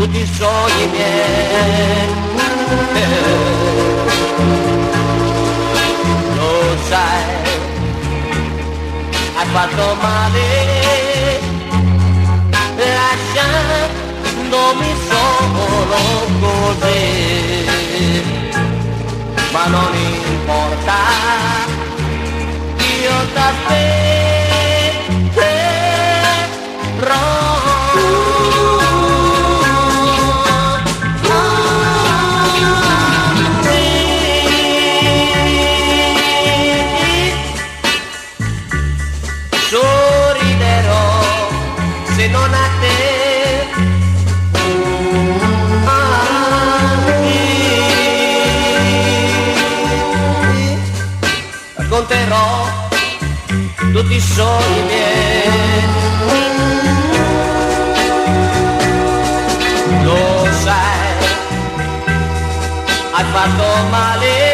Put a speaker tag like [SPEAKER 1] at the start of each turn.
[SPEAKER 1] tutti i sogni miei. Lo sai, hai fatto male lasciandomi solo così, ma non importa, io t'aspetterò. Sorriderò se non a te, racconterò tutti i sogni miei. Lo sai, hai fatto male